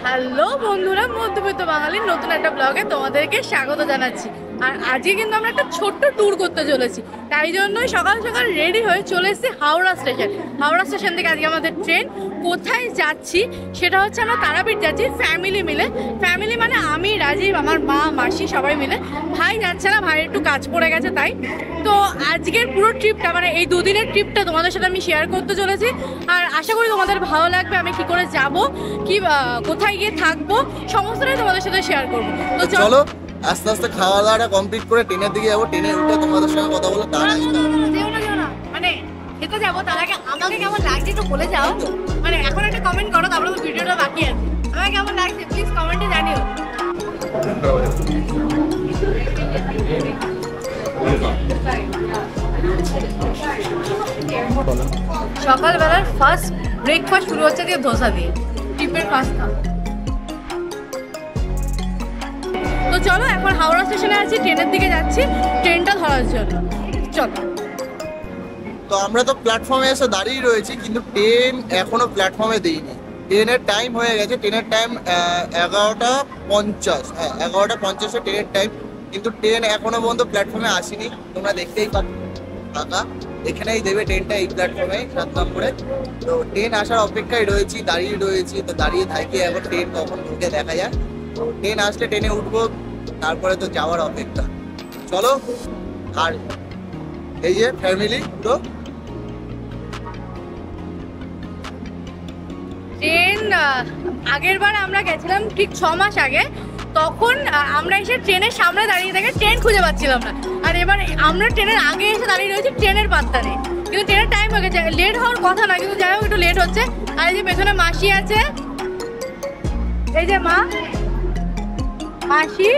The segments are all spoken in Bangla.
হ্যালো বন্ধুরা, মধ্যবিত্ত বাঙালির নতুন একটা ব্লগে তোমাদেরকে স্বাগত জানাচ্ছি। আর আজকে কিন্তু আমরা একটা ছোট্ট ট্যুর করতে চলেছি, তাই জন্যই সকাল সকাল রেডি হয়ে চলে এসেছি হাওড়া স্টেশন। হাওড়া স্টেশন থেকে আজকে আমাদের ট্রেন। কোথায় যাচ্ছি সেটা হচ্ছে আমরা তারাপীঠ যাচ্ছি ফ্যামিলি মিলে। ফ্যামিলি মানে আমি, রাজীব, আমার মা, মাসি সবাই মিলে। ভাই যাচ্ছে না, ভাইয়ের একটু কাজ পড়ে গেছে তাই। তো আজকের পুরো ট্রিপটা মানে এই দুদিনের ট্রিপটা তোমাদের সাথে আমি শেয়ার করতে চলেছি। আর আশা করি তোমাদের ভালো লাগবে। আমি কি করে যাব, কি কোথায় গিয়ে থাকবো, সমস্তটাই তোমাদের সাথে শেয়ার করবো। তো চলো আস্তে আস্তে খাওয়া দাওয়াটা কমপ্লিট করে ট্রেনের দিকে যাবো। ট্রেনে উঠে তোমাদের সঙ্গে কথা বলে তার আগে মানে খেতে যাবো, তার আগে আমাকে কেমন লাগছে একটু বলে যাও। মানে এখন একটা কমেন্ট করো, তারপরে তো ভিডিওটা বাকি আছে। আমাকে কেমন লাগছে প্লিজ কমেন্টে জানিও। সকালবেলার ফার্স্ট ব্রেকফাস্ট শুরু হচ্ছে দিয়ে ধোসা দিয়ে, ট্রিপের ফার্স্ট খাওয়া। তো চলো এখন হাওড়া স্টেশনে আছি, ট্রেনের দিকে যাচ্ছি ট্রেনটা ধরার জন্য। চলো। তো আমরা তো প্ল্যাটফর্মে এসে দাঁড়িয়ে রয়েছি, কিন্তু ট্রেন এখনো প্ল্যাটফর্মে দেয়নি। ট্রেনের টাইম হয়ে গেছে, ট্রেনের টাইম 11:50। হ্যাঁ, 11:50 ট্রেনের টাইম, কিন্তু ট্রেন এখনো পর্যন্ত প্ল্যাটফর্মে আসেনি। তোমরা দেখতেই পাচ্ছ ফাঁকা, এখানেই দেবে ট্রেনটা, এই প্ল্যাটফর্মে 7 নম্বরে। তো ট্রেন আসার অপেক্ষায় রয়েছি, দাঁড়িয়ে রয়েছি। তো দাঁড়িয়ে থাকি, এখন ট্রেন কখন ঢুকে দেখা যাক। তো ট্রেন আসলে ট্রেনে উঠবো, তারপরে তো যাওয়ার অপেক্ষা। চলো। আর এই যে ফ্যামিলি তো ট্রেন আগের বার আমরা গেছিলাম ঠিক 6 মাস আগে, তখন আমরা এসে ট্রেনের সামনে দাঁড়িয়ে থেকে ট্রেন খুঁজে পাচ্ছিলাম না। আর এবার আমরা ট্রেনের আগে এসে দাঁড়িয়ে রয়েছি, ট্রেনের পাত্তা নেই। কিন্তু ট্রেনের টাইম হয়ে গেছে, লেট হওয়ার কথা না, কিন্তু যাই হোক একটু লেট হচ্ছে। আর এই যে পেছনে মাসি আছে, এই যে মা, মাসি,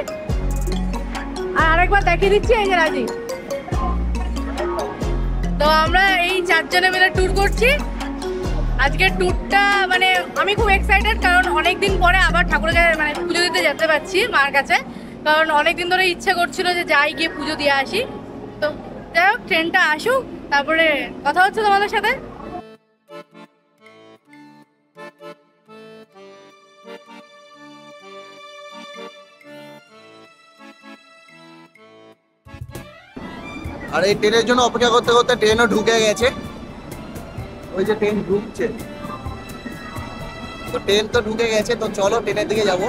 আর আরেকবার দেখিয়ে দিচ্ছি এই যে রাজি। তো আমরা এই 4 জনে মিলে ট্যুর করছি। আজকের ট্যুরটা মানে আমি খুব এক্সাইটেড, কারণ অনেকদিন পরে আবার ঠাকুরের কাছে মানে পুজো দিতে যেতে পারছি মার কাছে। কারণ অনেকদিন ধরে ইচ্ছে করছিল যে যাই গিয়ে পুজো দিয়ে আসি। তো যাই হোক, ট্রেনটা আসুক, তারপরে কথা হচ্ছে তোমাদের সাথে। আর এই ট্রেনের জন্য অপেক্ষা করতে করতে ট্রেনও ঢুকে গেছে। ওই যে ট্রেন ঢুকছে, তো ট্রেন তো ঢুকে গেছে। তো চলো ট্রেনের দিকে যাব।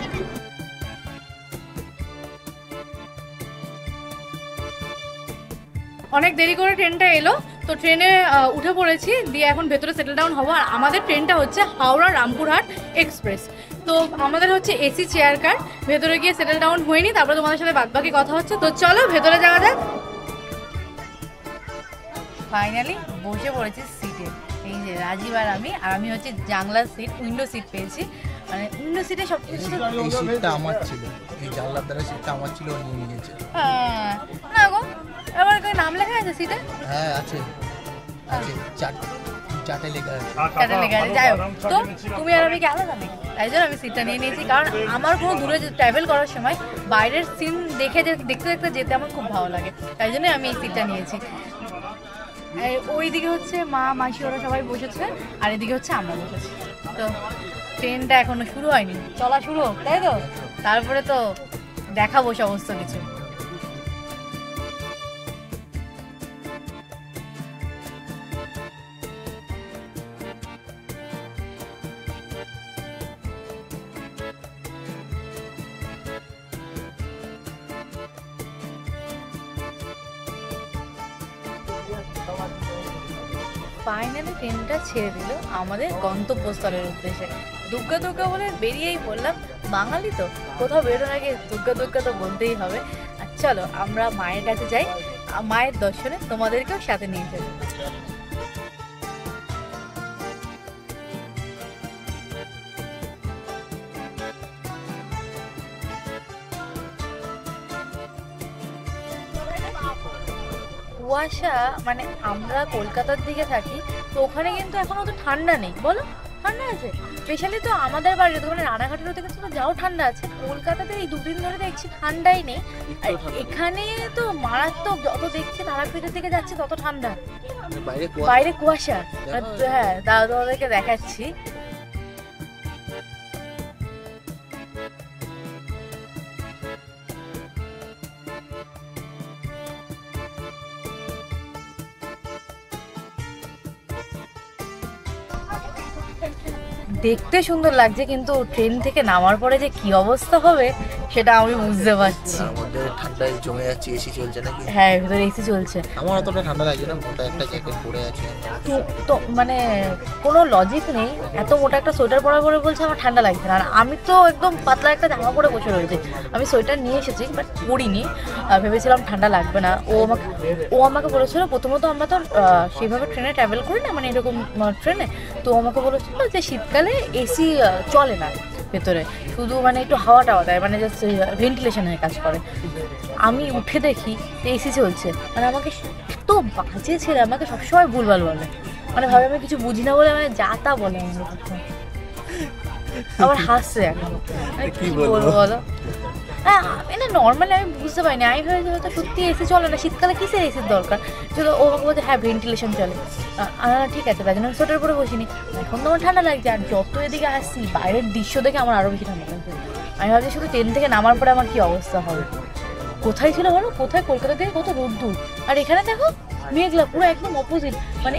অনেক দেরি করে ট্রেনটা এলো, তো ট্রেনে উঠে পড়েছি, দিয়ে এখন ভেতরে সেটেল ডাউন হবো। আর আমাদের ট্রেনটা হচ্ছে হাওড়া রামপুরহাট এক্সপ্রেস। তো আমাদের হচ্ছে এসি চেয়ার কার, ভেতরে গিয়ে সেটেল ডাউন হয়নি, তারপরে তোমাদের সাথে বাদবাকি কথা হচ্ছে। তো চলো ভেতরে যাওয়া যাক। ফাইনালি বসে পড়েছি সিটে, এই যে রাজীব আর আমি হচ্ছে জানলার সিট, উইন্ডো সিট পেয়েছি। মানে উইন্ডো সিটে সব কিছু। এই সিটটা আমার ছিল, এই জানলার দ্বারা সিটটা আমার ছিল, ও নিয়ে নিয়েছে। হ্যাঁ না গো, এবার নাম লেখা আছে সিটে? হ্যাঁ আছে, আছে, চাটে লেখা আছে। চাটে লেখা আছে। যাই হোক, তো তুমি আর আমি কি আলাদা নেই, তাই জন্য আমি সিটটা নিয়ে নিয়েছি। কারণ আমার কোনো দূরে ট্রাভেল করার সময় বাইরের সিন দেখতে দেখতে যেতে আমার খুব ভালো লাগে, তাই জন্য আমি এই সিটটা নিয়েছি। ওইদিকে হচ্ছে মা, মাসি, ওরা সবাই বসেছে, আর এদিকে হচ্ছে আমরা বসেছি। তো ট্রেনটা এখনো শুরু হয়নি, চলা শুরু হোক, তাই তো? তারপরে তো দেখাবো সমস্ত কিছু। ফাইনালি ট্রেনটা ছেড়ে দিল আমাদের গন্তব্যস্থলের উদ্দেশ্যে। দুর্গা দুর্গা বলে বেরিয়েই বললাম, বাঙালি তো কোথাও বেরোনোর আগে দুর্গা দুর্গা তো বলতেই হবে। আর চলো আমরা মায়ের কাছে যাই, মায়ের দর্শনে তোমাদেরকেও সাথে নিয়ে যাবো। কুয়াশা, মানে আমরা কলকাতার দিকে থাকি, তো ওখানে কিন্তু এখন অত ঠান্ডা নেই, বলো? ঠান্ডা আছে, স্পেশালি তো আমাদের বাড়ি ওখানে রানাঘাটের ওদিকে তো যাও ঠান্ডা আছে। কলকাতাতে এই 2 দিন ধরে দেখছি ঠান্ডাই নেই। আর এখানে তো মারাত্মক, যত দেখছি তারাপীঠের দিকে যাচ্ছে তত ঠান্ডা, বাইরে কুয়াশা। হ্যাঁ, দাদা তোমাদেরকে দেখাচ্ছি। দেখতে সুন্দর লাগছে, কিন্তু ট্রেন থেকে নামার পরে যে কি অবস্থা হবে সেটা আমি বুঝতে পারছি। তার মধ্যে ঠান্ডায় জমে যাচ্ছে, এসি চলছে নাকি? হ্যাঁ, ভেতরে এসি চলছে। আমার অতটা ঠান্ডা লাগছে না, মোটা একটা জ্যাকেট পরে আছে। তো মানে কোনো লজিক নেই, এত মোটা একটা সোয়েটার পরা পরে বলছে আমার ঠান্ডা লাগছে না। আর আমি তো একদম পাতলা একটা জামা পরে বসে রয়েছি। আমি সোয়েটার নিয়ে এসেছি বাট পরিনি, ভেবেছিলাম ঠান্ডা লাগবে না। ও আমাকে বলেছিল, প্রথমত আমরা তো সেইভাবে ট্রেনে ট্রাভেল করি না, মানে এরকম ট্রেনে। তো আমাকে বলেছিল যে শীতকালে এসি চলে না ভেতরে, শুধু মানে একটু হাওয়া টাওয়া দেয়, মানে জাস্ট ভেন্টিলেশনের কাজ করে। আমি উঠে দেখি এসি চলছে, মানে আমাকে এত বাজে ছেলে, আমাকে সবসময় ভুলভাল বলে, মানে ভাবে আমি কিছু বুঝি না বলে, মানে যা তা বলে আমাকে। আবার হাসছে এখন, কি বলবো বলো। হ্যাঁ, মানে নর্মালি আমি বুঝতে পারিনি, আমি ভেবেছি হয়তো সত্যি এসি চলে না, শীতকালে কিসের এসির দরকার। শুধু ও আমাকে বলছে হ্যাঁ ভেন্টিলেশন চলে। ঠিক আছে, তাই জন্য আমি সোয়েটার পরে বসিনি। এখন তো আমার ঠান্ডা লাগছে, আর যত এদিকে আসছি বাইরের দৃশ্য দেখে আমার আরও বেশি ঠান্ডা লাগছে। আমি ভাবছি শুধু ট্রেন থেকে নামার পরে আমার কি অবস্থা হবে। কোথায় ছিল বলো, কোথায় কলকাতা থেকে কত রোদ্দুর, আর এখানে দেখো মেঘলা, পুরো একদম অপোজিট। মানে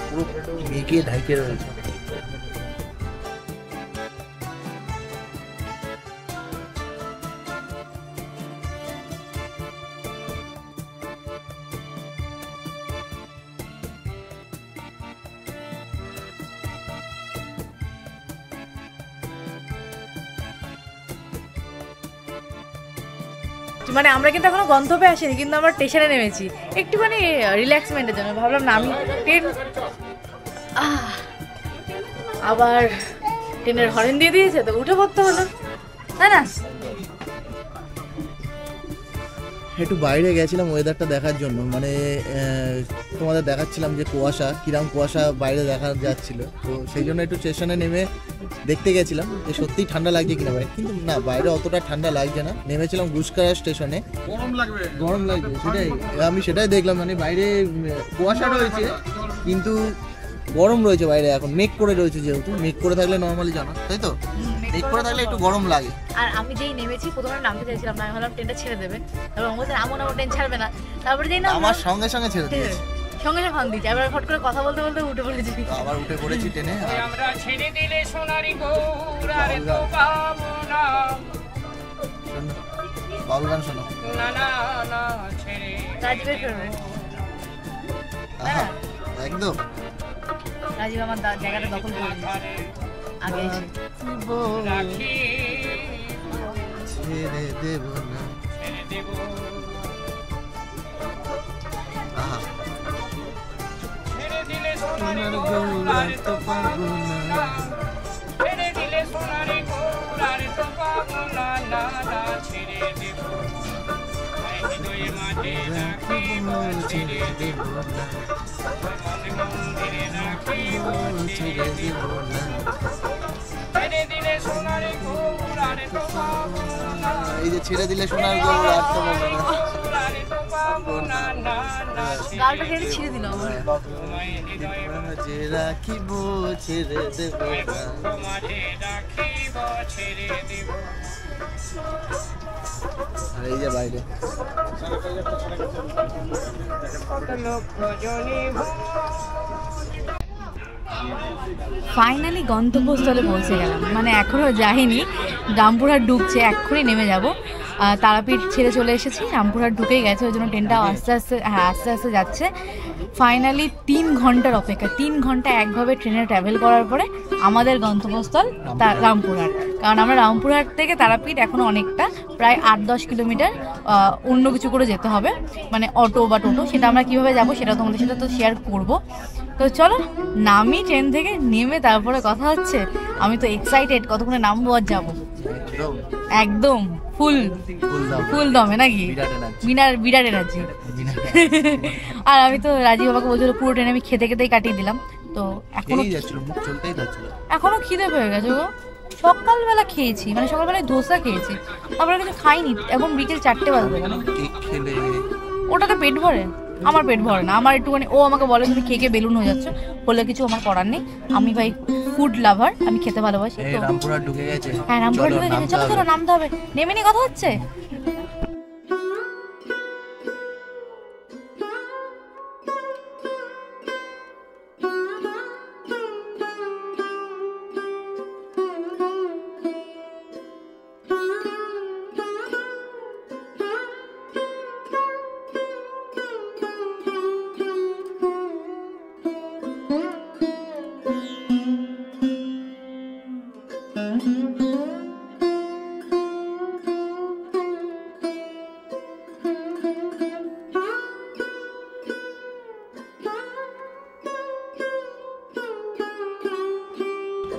পুরো মেঘে ঢাকে রয়েছে। মানে আমরা কিন্তু এখনো গন্তব্যে আসিনি, কিন্তু আমরা স্টেশনে নেমেছি একটুখানি রিল্যাক্সমেন্টের জন্য। ভাবলাম না আমি ট্রেন, আবার ট্রেনের হরেন দিয়ে দিয়েছে তো উঠে পড়তে হলো, তাই না? একটু বাইরে গেছিলাম ওয়েদারটা দেখার জন্য, মানে তোমাদের দেখাচ্ছিলাম যে কুয়াশা, কিরম কুয়াশা বাইরে দেখা যাচ্ছিল, তো সেই জন্য একটু স্টেশনে নেমে দেখতে গেছিলাম যে সত্যিই ঠান্ডা লাগছে কিনা বাইরে। কিন্তু না, বাইরে অতটা ঠান্ডা লাগছে না। নেমেছিলাম গুসকারা স্টেশনে, গরম লাগবে সেটাই, আমি সেটাই দেখলাম। মানে বাইরে কুয়াশা রয়েছে কিন্তু গরম রয়েছে বাইরে, এখন মেঘ করে রয়েছে, যেহেতু মেঘ করে থাকলে নর্মালি জানো, তাই তো, মেঘ করে থাকলে একটু গরম লাগে। আর আমি যেই নেমেছি প্রথমে নামতে চাইছিলাম না, আমি ভাবলাম ট্রেনটা ছেড়ে দেবে, তারপর আমার বলছে এমন আমার ট্রেন ছাড়বে না, তারপরে যেই না আমার সঙ্গে সঙ্গে ছেড়ে দিয়েছে, সঙ্গে সঙ্গে ফান দিচ্ছে। এবার ফট করে কথা বলতে বলতে উঠে পড়েছি, আবার উঠে পড়েছি ট্রেনে। আমরা ছেড়ে দিলে সোনারি গৌর আর তো পাবো না, বাউল গান শোনো না না না ছেড়ে রাজীবের ফেরবে, একদম রাজীব আমার জায়গাটা দখল করে দিয়েছে আগে এসে। রাখি ছেড়ে দেব না, ছেড়ে দেব, ছেড়ে দিলে সোনারি গৌর আর তো পাবো না, ছেড়ে দিলে সোনারি গৌর আর তো পাবো না, না না ছেড়ে দেব, হৃদয়ে মাঝে রাখিব ছেড়ে দেব না, মনে মন্দিরে রাখিব ছেড়ে দেব না, ছেড়ে দিলে সোনারি গৌর আর তো পাবো না, এই যে ছেড়ে দিলে সোনার গৌর আর তো পাবো না, পাবো না, না না গালটা ছেড়ে ছিঁড়ে দিল আমার। তোমায় হৃদয়ে যে রাখিব ছেড়ে দেব না। মাঝে রাখিব ছেড়ে দেব। আর এই যে বাইরে ফাইনালি গন্তব্যস্থলে পৌঁছে গেলাম, মানে এখনো যাইনি, রামপুরহাট ঢুকছে, এক্ষুনি নেমে যাব। তারাপীঠ ছেড়ে চলে এসেছি, রামপুরহাট ঢুকেই গেছে, ওই জন্য ট্রেনটাও আস্তে আস্তে যাচ্ছে। ফাইনালি 3 ঘন্টার অপেক্ষা, 3 ঘন্টা একভাবে ট্রেনে ট্রাভেল করার পরে আমাদের গন্তব্যস্থল রামপুরহাট। কারণ আমরা রামপুরহাট থেকে তারাপীঠ এখনও অনেকটা, প্রায় 8-10 কিলোমিটার অন্য কিছু করে যেতে হবে, মানে অটো বা টোটো, সেটা আমরা কীভাবে যাবো সেটা তোমাদের সাথে তো শেয়ার করবো। তো চলো নামি ট্রেন থেকে, নেমে তারপরে কথা হচ্ছে। আমি তো এক্সাইটেড, কতক্ষণে নামবো আর যাবো, একদম ফুল দমে নাকি, বিরাট এনার্জি। আর আমি তো রাজীব বাবাকে বলছিল পুরো ট্রেনে আমি খেতে খেতেই কাটিয়ে দিলাম, তো এখনো খিদে পেয়ে গেছে গো। সকালবেলা খেয়েছি, মানে সকালবেলায় ধোসা খেয়েছি, তারপরে কিছু খাইনি, এখন বিকেল 4টে বাজবে। ওটাতে পেট ভরে? আমার পেট ভরে না, আমার একটুখানি, ও আমাকে বলে তুমি খেয়ে বেলুন হয়ে যাচ্ছে, বলে কিছু আমার করার নেই, আমি ভাই ফুড লাভার, আমি খেতে ভালোবাসি। রামপুরহাট ঢুকে গেছে, হ্যাঁ রামপুরহাট ঢুকে গেছে, চলো চলো নামতে হবে, নেমে নিয়ে কথা হচ্ছে।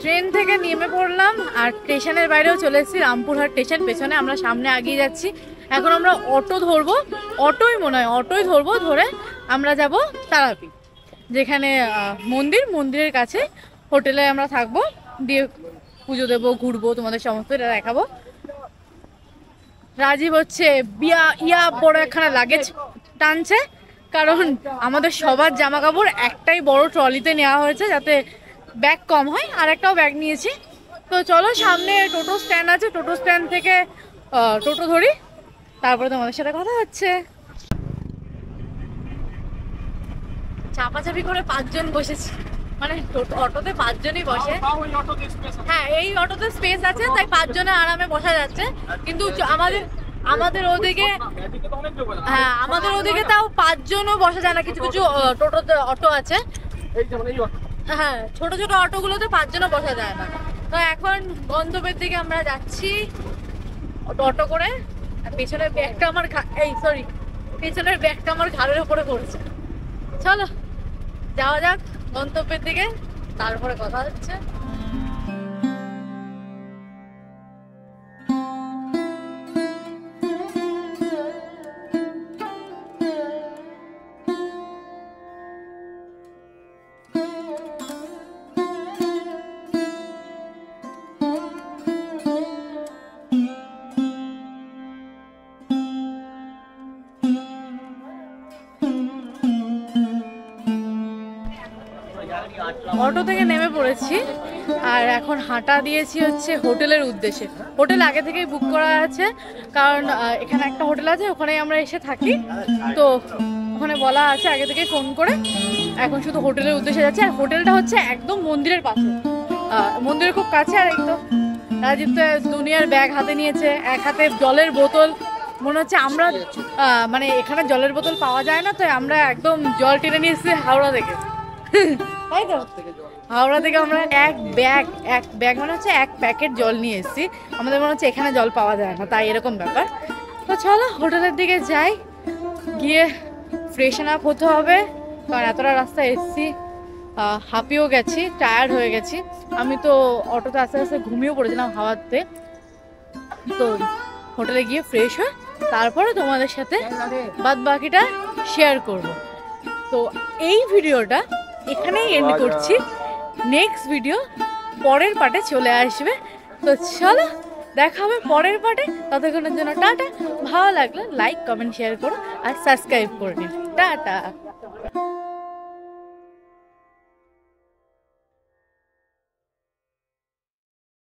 ট্রেন থেকে নেমে পড়লাম আর স্টেশনের বাইরেও চলে এসেছি, রামপুরহাট স্টেশন। পেছনে আমরা সামনে এগিয়ে যাচ্ছি। এখন আমরা অটো ধরবো, অটোই ধরবো, ধরে আমরা যাব তারাপীঠ, যেখানে মন্দিরের কাছে হোটেলে আমরা থাকবো, দিয়ে পুজো দেবো, ঘুরবো, তোমাদের সমস্ত এটা দেখাবো। রাজীব হচ্ছে বড় একখানা লাগেজ টানছে, কারণ আমাদের সবার জামা কাপড় একটাই বড় ট্রলিতে নেওয়া হয়েছে যাতে ব্যাগ কম হয়, আর একটাও ব্যাগ নিয়েছি। তো চলো, সামনে টোটো স্ট্যান্ড আছে, টোটো স্ট্যান্ড থেকে টোটো ধরি, তারপরে তোমাদের সাথে কথা হচ্ছে। চাপাচাপি করে 5 জন বসেছি, মানে অটোতে 5 জনই বসে। হ্যাঁ, এই অটোতে স্পেস আছে, তাই 5 জনে আরামে বসা যাচ্ছে। কিন্তু আমাদের ওদিকে, হ্যাঁ আমাদের ওদিকে তাও 5 জনও বসা যায় না, কিছু কিছু টোটোতে অটো আছে, হ্যাঁ ছোট ছোট অটোগুলোতে 5 জনও বসা যায় না। তো এখন গন্তব্যের দিকে আমরা যাচ্ছি অটো করে। পেছনের ব্যাগটা আমার ঘাড়ের উপরে পড়েছে। চলো যাওয়া যাক গন্তব্যের দিকে, তারপরে কথা হচ্ছে। অটো থেকে নেমে পড়েছি আর এখন হাঁটা দিয়েছি হচ্ছে হোটেলের উদ্দেশ্যে। হোটেল আগে থেকেই বুক করা আছে, কারণ এখানে একটা হোটেল আছে, ওখানেই আমরা এসে থাকি। তো ওখানে বলা আছে আগে থেকে ফোন করে। এখন শুধু হোটেলের উদ্দেশ্যে যাচ্ছে, আর হোটেলটা হচ্ছে একদম মন্দিরের পাশে, মন্দিরের খুব কাছে। আর একদম রাজীব তো দুনিয়ার ব্যাগ হাতে নিয়েছে, এক হাতে জলের বোতল। মনে হচ্ছে আমরা মানে এখানে জলের বোতল পাওয়া যায় না, তো আমরা একদম জল টেনে নিয়ে এসেছি হাওড়া থেকে, তাই তো? হাওড়া থেকে আমরা এক ব্যাগ মানে হচ্ছে 1 প্যাকেট জল নিয়ে এসেছি। আমাদের মনে হচ্ছে এখানে জল পাওয়া যায় না, তাই এরকম ব্যাপার। তো চলো হোটেলের দিকে যাই, গিয়ে ফ্রেশন আপ হতে হবে, কারণ এতটা রাস্তা এসেছি, হাঁপিয়েও গেছি, টায়ার্ড হয়ে গেছি। আমি তো অটোতে আস্তে আস্তে ঘুমিয়েও পড়েছিলাম হাওয়াতে। তো হোটেলে গিয়ে ফ্রেশ হয়ে তারপরে তোমাদের সাথে বাদ বাকিটা শেয়ার করব। তো এই ভিডিওটা এখানেই এন্ড করছি, নেক্সট ভিডিও পরের পার্টে চলে আসবে। তো চলো দেখা হবে পরের পার্টে, ততক্ষণের জন্য টাটা। ভালো লাগলে লাইক কমেন্ট শেয়ার করো আর সাবস্ক্রাইব করে নিন। টাটা।